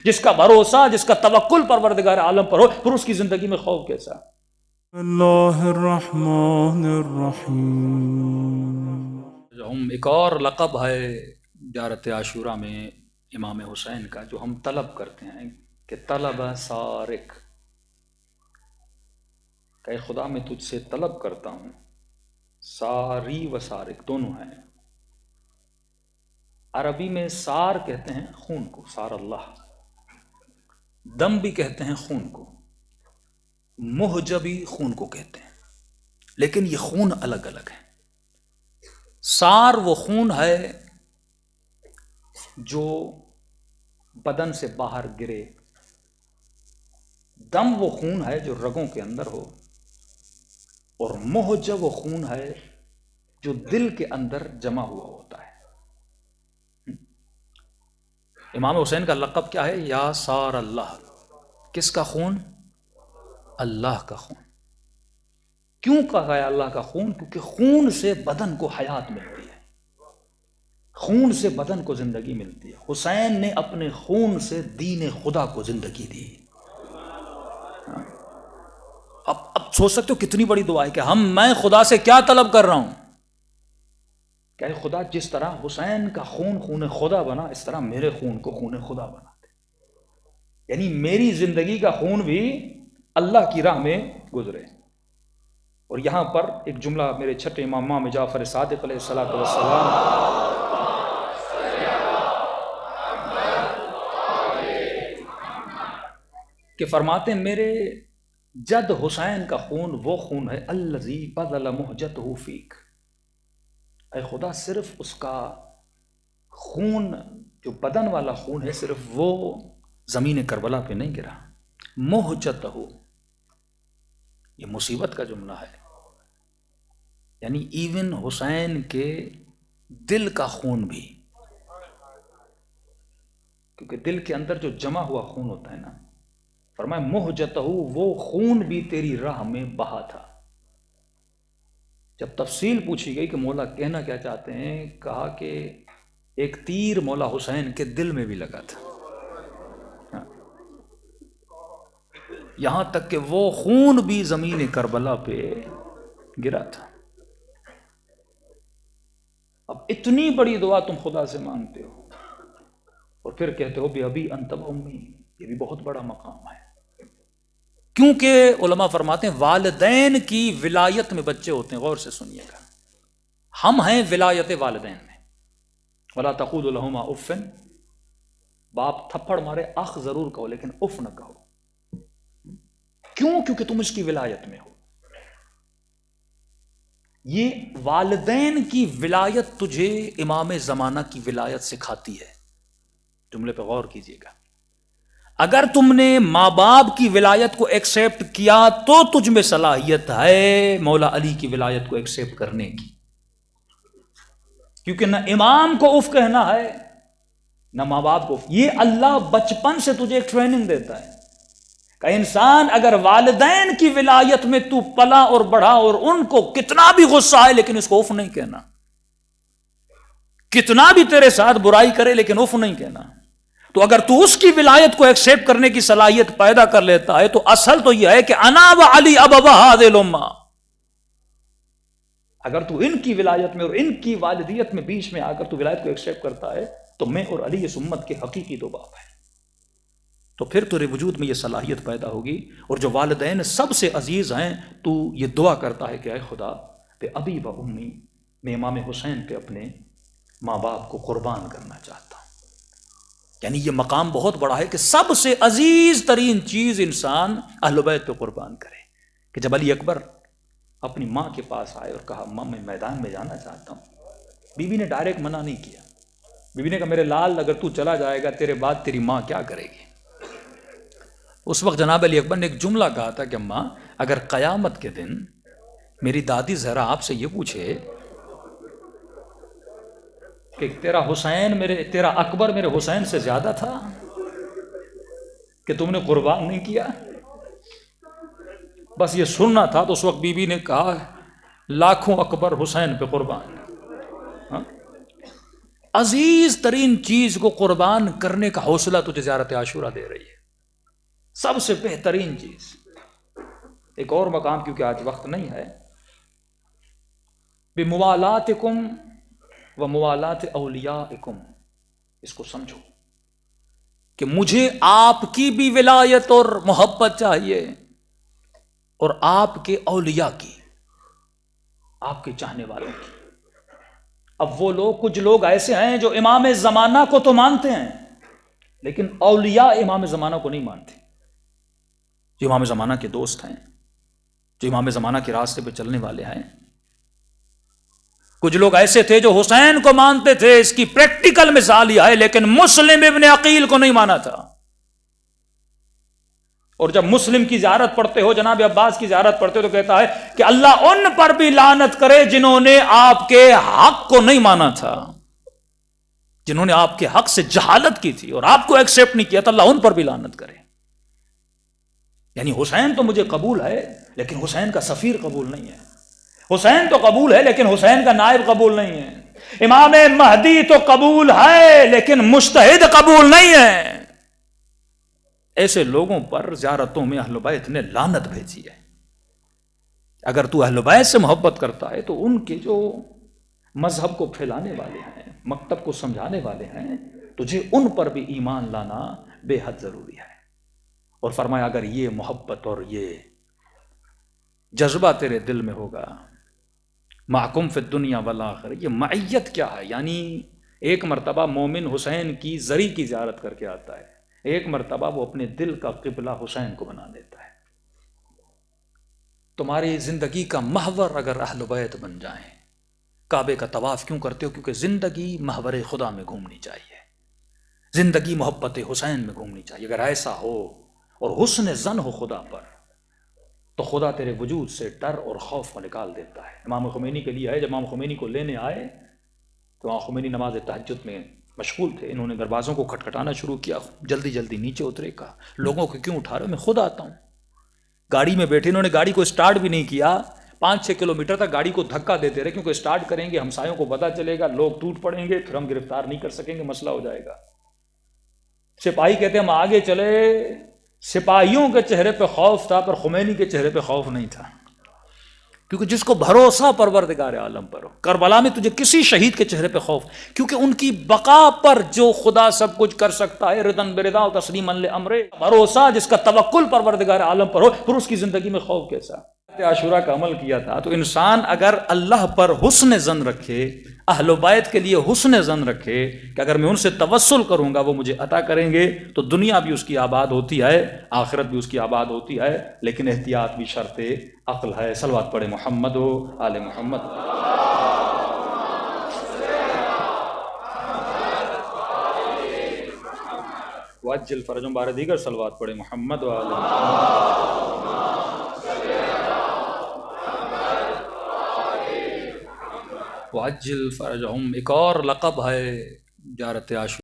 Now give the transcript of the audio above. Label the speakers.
Speaker 1: جس کا بھروسہ، جس کا توکل پروردگار عالم پر ہو، پھر اس کی زندگی میں خوف کیسا؟
Speaker 2: اللہ الرحمن الرحیم۔
Speaker 1: ہم ایک اور لقب ہے زیارت عاشورہ میں امام حسین کا جو ہم طلب کرتے ہیں کہ طلب سارق، کہ خدا میں تجھ سے طلب کرتا ہوں، ساری و سارق دونوں ہیں۔ عربی میں سار کہتے ہیں خون کو، سار اللہ، دم بھی کہتے ہیں خون کو، محجبی خون کو کہتے ہیں، لیکن یہ خون الگ الگ ہے۔ سار وہ خون ہے جو بدن سے باہر گرے، دم وہ خون ہے جو رگوں کے اندر ہو، اور محجب وہ خون ہے جو دل کے اندر جمع ہوا ہوتا ہے۔ امام حسین کا لقب کیا ہے؟ یا سار اللہ۔ کس کا خون؟ اللہ کا خون۔ کیوں کہا ہے اللہ کا خون؟ کیونکہ خون سے بدن کو حیات ملتی ہے، خون سے بدن کو زندگی ملتی ہے۔ حسین نے اپنے خون سے دین خدا کو زندگی دی۔ اب سوچ سکتے ہو کتنی بڑی دعا ہے کہ میں خدا سے کیا طلب کر رہا ہوں کہ اے خدا، جس طرح حسین کا خون خون خدا بنا، اس طرح میرے خون کو خون خدا بنا دے، یعنی میری زندگی کا خون بھی اللہ کی راہ میں گزرے۔ اور یہاں پر ایک جملہ میرے چھٹے امام جعفر صادق علیہ الصلوۃ والسلام کہ فرماتے ہیں میرے جد حسین کا خون وہ خون ہے الذی بذل مہجتہ فیک، اے خدا صرف اس کا خون جو بدن والا خون ہے صرف وہ زمین کربلا پہ نہیں گرا، مہجتہ، یہ مصیبت کا جملہ ہے، یعنی ایون حسین کے دل کا خون بھی، کیونکہ دل کے اندر جو جمع ہوا خون ہوتا ہے نا، فرمایا مہجتہ، وہ خون بھی تیری راہ میں بہا تھا۔ جب تفصیل پوچھی گئی کہ مولا کہنا کیا چاہتے ہیں، کہا کہ ایک تیر مولا حسین کے دل میں بھی لگا تھا، یہاں تک کہ وہ خون بھی زمین کربلا پہ گرا تھا۔ اب اتنی بڑی دعا تم خدا سے مانگتے ہو اور پھر کہتے ہو بے ابی انت و امی، یہ بھی بہت بڑا مقام ہے، کیونکہ علماء فرماتے ہیں والدین کی ولایت میں بچے ہوتے ہیں۔ غور سے سنیے گا، ہم ہیں ولایت والدین میں، ولا تقولوا لهما اف، باپ تھپڑ مارے اخ ضرور کہو لیکن اف نہ کہو، کیوں؟ کیونکہ تم اس کی ولایت میں ہو۔ یہ والدین کی ولایت تجھے امام زمانہ کی ولایت سکھاتی ہے، جملے پہ غور کیجیے گا۔ اگر تم نے ماں باپ کی ولایت کو ایکسیپٹ کیا تو تجھ میں صلاحیت ہے مولا علی کی ولایت کو ایکسیپٹ کرنے کی، کیونکہ نہ امام کو اف کہنا ہے نہ ماں باپ کو اف۔ یہ اللہ بچپن سے تجھے ایک ٹریننگ دیتا ہے کہ انسان اگر والدین کی ولایت میں تو پلا اور بڑھا اور ان کو کتنا بھی غصہ آئے لیکن اس کو اف نہیں کہنا، کتنا بھی تیرے ساتھ برائی کرے لیکن اف نہیں کہنا، تو اگر تو اس کی ولایت کو ایکسیپٹ کرنے کی صلاحیت پیدا کر لیتا ہے تو اصل تو یہ ہے کہ انا و علی ابوا هذه الامہ، اگر تو ان کی ولایت میں اور ان کی والدیت میں بیچ میں آ کر تو ولایت کو ایکسیپٹ کرتا ہے تو میں اور علی اس امت کے حقیقی دو باپ ہیں، تو پھر تیرے وجود میں یہ صلاحیت پیدا ہوگی۔ اور جو والدین سب سے عزیز ہیں تو یہ دعا کرتا ہے کہ اے خدا پہ ابی و امی، میں امام حسین پہ اپنے ماں باپ کو قربان کرنا چاہتا ہوں۔ یعنی یہ مقام بہت بڑا ہے کہ سب سے عزیز ترین چیز انسان اہل بیت پہ قربان کرے۔ کہ جب علی اکبر اپنی ماں کے پاس آئے اور کہا ماں میں میدان میں جانا چاہتا ہوں، بی بی نے ڈائریکٹ منع نہیں کیا، بی بی نے کہا میرے لال اگر تو چلا جائے گا تیرے بعد تیری ماں کیا کرے گی؟ اس وقت جناب علی اکبر نے ایک جملہ کہا تھا کہ ماں اگر قیامت کے دن میری دادی زہرا آپ سے یہ پوچھے کہ تیرا اکبر میرے حسین سے زیادہ تھا کہ تم نے قربان نہیں کیا، بس یہ سننا تھا، تو اس وقت بی بی نے کہا لاکھوں اکبر حسین پہ قربان۔ ہاں؟ عزیز ترین چیز کو قربان کرنے کا حوصلہ تجھے زیارت عاشورہ دے رہی ہے، سب سے بہترین چیز۔ ایک اور مقام کیونکہ آج وقت نہیں ہے، بِمُوَالَاتِكُمْ وَمُوَالَاتِ أَوْلِيَائِكُمْ، اس کو سمجھو کہ مجھے آپ کی بھی ولایت اور محبت چاہیے، اور آپ کے اولیاء کی، آپ کے چاہنے والوں کی۔ اب وہ لوگ، کچھ لوگ ایسے ہیں جو امام زمانہ کو تو مانتے ہیں لیکن اولیاء امام زمانہ کو نہیں مانتے، جو امام زمانہ کے دوست ہیں، جو امام زمانہ کے راستے پہ چلنے والے ہیں۔ کچھ لوگ ایسے تھے جو حسین کو مانتے تھے، اس کی پریکٹیکل مثال یہ ہے، لیکن مسلم ابن عقیل کو نہیں مانا تھا۔ اور جب مسلم کی زیارت پڑھتے ہو، جناب عباس کی زیارت پڑھتے ہو، تو کہتا ہے کہ اللہ ان پر بھی لعنت کرے جنہوں نے آپ کے حق کو نہیں مانا تھا، جنہوں نے آپ کے حق سے جہالت کی تھی اور آپ کو ایکسیپٹ نہیں کیا تھا، اللہ ان پر بھی لعنت کرے۔ یعنی حسین تو مجھے قبول ہے لیکن حسین کا سفیر قبول نہیں ہے، حسین تو قبول ہے لیکن حسین کا نائب قبول نہیں ہے، امام مہدی تو قبول ہے لیکن مجتہد قبول نہیں ہے۔ ایسے لوگوں پر زیارتوں میں اہل بیت نے لعنت بھیجی ہے۔ اگر تو اہل بیت سے محبت کرتا ہے تو ان کے جو مذہب کو پھیلانے والے ہیں، مکتب کو سمجھانے والے ہیں، تجھے ان پر بھی ایمان لانا بے حد ضروری ہے۔ اور فرمایا اگر یہ محبت اور یہ جذبہ تیرے دل میں ہوگا، معکم فی الدنیا والآخرہ، یہ معیت کیا ہے؟ یعنی ایک مرتبہ مومن حسین کی زری کی زیارت کر کے آتا ہے، ایک مرتبہ وہ اپنے دل کا قبلہ حسین کو بنا لیتا ہے۔ تمہاری زندگی کا محور اگر اہل بیت بن جائیں، کعبے کا طواف کیوں کرتے ہو؟ کیونکہ زندگی محور خدا میں گھومنی چاہیے، زندگی محبت حسین میں گھومنی چاہیے۔ اگر ایسا ہو اور حسن ظن ہو خدا پر، تو خدا تیرے وجود سے ڈر اور خوف کو نکال دیتا ہے۔ امام خمینی کے لیے ہے، جب امام خمینی کو لینے آئے تو امام خمینی نماز تہجد میں مشغول تھے، انہوں نے دروازوں کو کھٹکھٹانا شروع کیا، جلدی جلدی نیچے اترے، کہا لوگوں کو کیوں اٹھا رہے ہو، میں خود آتا ہوں۔ گاڑی میں بیٹھے، انہوں نے گاڑی کو سٹارٹ بھی نہیں کیا، 5-6 کلومیٹر تک گاڑی کو دھکا دیتے رہے، کیونکہ سٹارٹ کریں گے ہمسایوں کو پتہ چلے گا، لوگ ٹوٹ پڑیں گے، پھر ہم گرفتار نہیں کر سکیں گے، مسئلہ ہو جائے گا۔ سپاہی کہتے ہیں ہم آگے چلے، سپاہیوں کے چہرے پہ خوف تھا پر خمینی کے چہرے پہ خوف نہیں تھا، کیونکہ جس کو بھروسہ پروردگار عالم پر ہو۔ کربلا میں تجھے کسی شہید کے چہرے پہ خوف، کیونکہ ان کی بقا پر جو خدا سب کچھ کر سکتا ہے، ردن بردا و تسلیما لامرے، بھروسہ جس کا توکل پروردگار عالم پر ہو، پھر اس کی زندگی میں خوف کیسا؟ عاشورہ کا عمل کیا تھا تو انسان اگر اللہ پر حسن ظن رکھے، اہل بیت کے لیے حسن ظن رکھے کہ اگر میں ان سے توسل کروں گا وہ مجھے عطا کریں گے، تو دنیا بھی اس کی آباد ہوتی ہے، آخرت بھی اس کی آباد ہوتی ہے، لیکن احتیاط بھی شرط عقل ہے۔ صلوات پڑھے محمد و آل محمد۔ وعجل فرجهم بار دیگر صلوات پڑھے محمد و آل محمد۔ وعجل فرجهم ایک اور لقب ہے زیارت عاشورہ۔